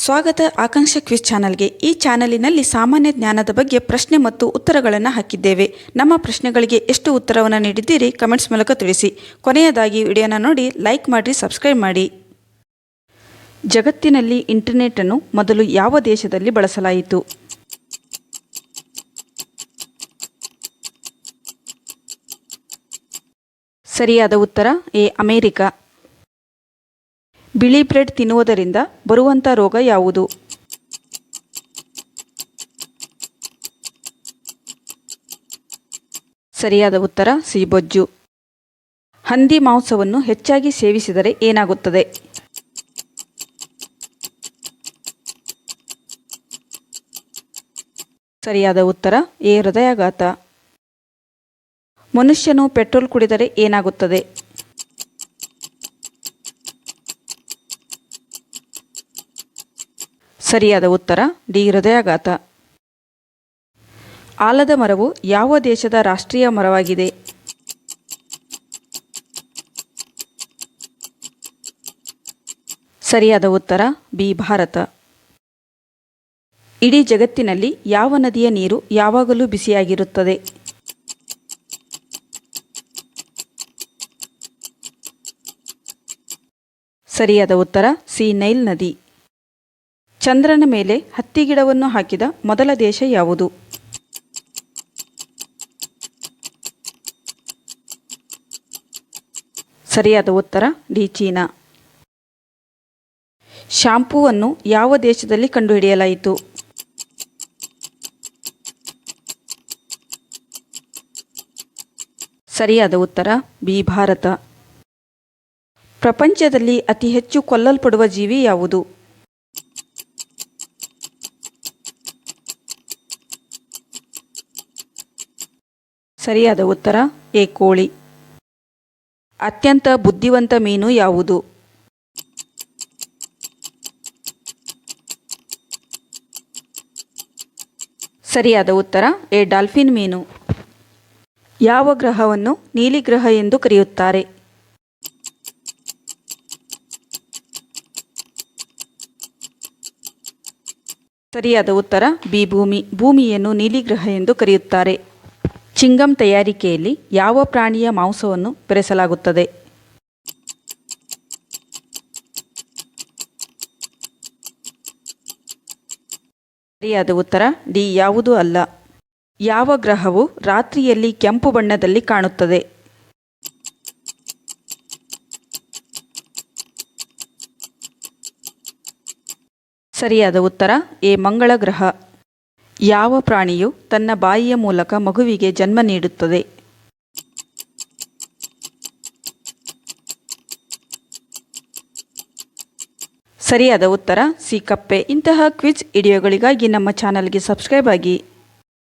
ಸ್ವಾಗತ ಆಕಾಂಕ್ಷ ಕ್ವಿಜ್ ಚಾನಲ್ಗೆ. ಈ ಚಾನಲಿನಲ್ಲಿ ಸಾಮಾನ್ಯ ಜ್ಞಾನದ ಬಗ್ಗೆ ಪ್ರಶ್ನೆ ಮತ್ತು ಉತ್ತರಗಳನ್ನು ಹಾಕಿದ್ದೇವೆ. ನಮ್ಮ ಪ್ರಶ್ನೆಗಳಿಗೆ ಎಷ್ಟು ಉತ್ತರವನ್ನು ನೀಡಿದ್ದೀರಿ ಕಮೆಂಟ್ಸ್ ಮೂಲಕ ತಿಳಿಸಿ. ಕೊನೆಯದಾಗಿ ವಿಡಿಯೋನ ನೋಡಿ ಲೈಕ್ ಮಾಡಿ, ಸಬ್ಸ್ಕ್ರೈಬ್ ಮಾಡಿ. ಜಗತ್ತಿನಲ್ಲಿ ಇಂಟರ್ನೆಟ್ ಅನ್ನು ಮೊದಲು ಯಾವ ದೇಶದಲ್ಲಿ ಬಳಸಲಾಯಿತು? ಸರಿಯಾದ ಉತ್ತರ ಎ, ಅಮೆರಿಕ. ಬಿಳಿ ಬ್ರೆಡ್ ತಿನ್ನುವುದರಿಂದ ಬರುವಂಥ ರೋಗ ಯಾವುದು? ಸರಿಯಾದ ಉತ್ತರ ಸಿ, ಬೊಜ್ಜು. ಹಂದಿ ಮಾಂಸವನ್ನು ಹೆಚ್ಚಾಗಿ ಸೇವಿಸಿದರೆ ಏನಾಗುತ್ತದೆ? ಸರಿಯಾದ ಉತ್ತರ ಎ, ಹೃದಯಾಘಾತ. ಮನುಷ್ಯನು ಪೆಟ್ರೋಲ್ ಕುಡಿದರೆ ಏನಾಗುತ್ತದೆ? ಸರಿಯಾದ ಉತ್ತರ ಡಿ, ಹೃದಯಾಘಾತ. ಆಲದ ಮರವು ಯಾವ ದೇಶದ ರಾಷ್ಟ್ರೀಯ ಮರವಾಗಿದೆ? ಸರಿಯಾದ ಉತ್ತರ ಬಿ, ಭಾರತ. ಇಡೀ ಜಗತ್ತಿನಲ್ಲಿ ಯಾವ ನದಿಯ ನೀರು ಯಾವಾಗಲೂ ಬಿಸಿಯಾಗಿರುತ್ತದೆ? ಸರಿಯಾದ ಉತ್ತರ ಸಿ, ನೈಲ್ ನದಿ. ಚಂದ್ರನ ಮೇಲೆ ಹತ್ತಿ ಗಿಡವನ್ನು ಹಾಕಿದ ಮೊದಲ ದೇಶ ಯಾವುದು? ಸರಿಯಾದ ಉತ್ತರ ಡಿ, ಚೀನಾ. ಶಾಂಪೂವನ್ನು ಯಾವ ದೇಶದಲ್ಲಿ ಕಂಡುಹಿಡಿಯಲಾಯಿತು? ಸರಿಯಾದ ಉತ್ತರ ಬಿ, ಭಾರತ. ಪ್ರಪಂಚದಲ್ಲಿ ಅತಿ ಹೆಚ್ಚು ಕೊಲ್ಲಲ್ಪಡುವ ಜೀವಿ ಯಾವುದು? ಸರಿಯಾದ ಉತ್ತರ ಎ, ಕೋಳಿ. ಅತ್ಯಂತ ಬುದ್ಧಿವಂತ ಮೀನು ಯಾವುದು? ಸರಿಯಾದ ಉತ್ತರ ಎ, ಡಾಲ್ಫಿನ್ ಮೀನು. ಯಾವ ಗ್ರಹವನ್ನು ನೀಲಿ ಗ್ರಹ ಎಂದು ಕರೆಯುತ್ತಾರೆ? ಸರಿಯಾದ ಉತ್ತರ ಬಿ, ಭೂಮಿ. ಭೂಮಿಯನ್ನು ನೀಲಿ ಗ್ರಹ ಎಂದು ಕರೆಯುತ್ತಾರೆ. ಚಿಂಗಂ ತಯಾರಿಕೆಯಲ್ಲಿ ಯಾವ ಪ್ರಾಣಿಯ ಮಾಂಸವನ್ನು ಬೆರೆಸಲಾಗುತ್ತದೆ? ಸರಿಯಾದ ಉತ್ತರ ಡಿ, ಯಾವುದೂ ಅಲ್ಲ. ಯಾವ ಗ್ರಹವು ರಾತ್ರಿಯಲ್ಲಿ ಕೆಂಪು ಬಣ್ಣದಲ್ಲಿ ಕಾಣುತ್ತದೆ? ಸರಿಯಾದ ಉತ್ತರ ಎ, ಮಂಗಳ ಗ್ರಹ. ಯಾವ ಪ್ರಾಣಿಯು ತನ್ನ ಬಾಯಿಯ ಮೂಲಕ ಮಗುವಿಗೆ ಜನ್ಮ ನೀಡುತ್ತದೆ? ಸರಿಯಾದ ಉತ್ತರ ಸಿ, ಕಪ್ಪೆ. ಇಂತಹ ಕ್ವಿಜ್ ವಿಡಿಯೋಗಳಿಗಾಗಿ ನಮ್ಮ ಚಾನಲ್ಗೆ ಸಬ್ಸ್ಕ್ರೈಬ್ ಆಗಿ.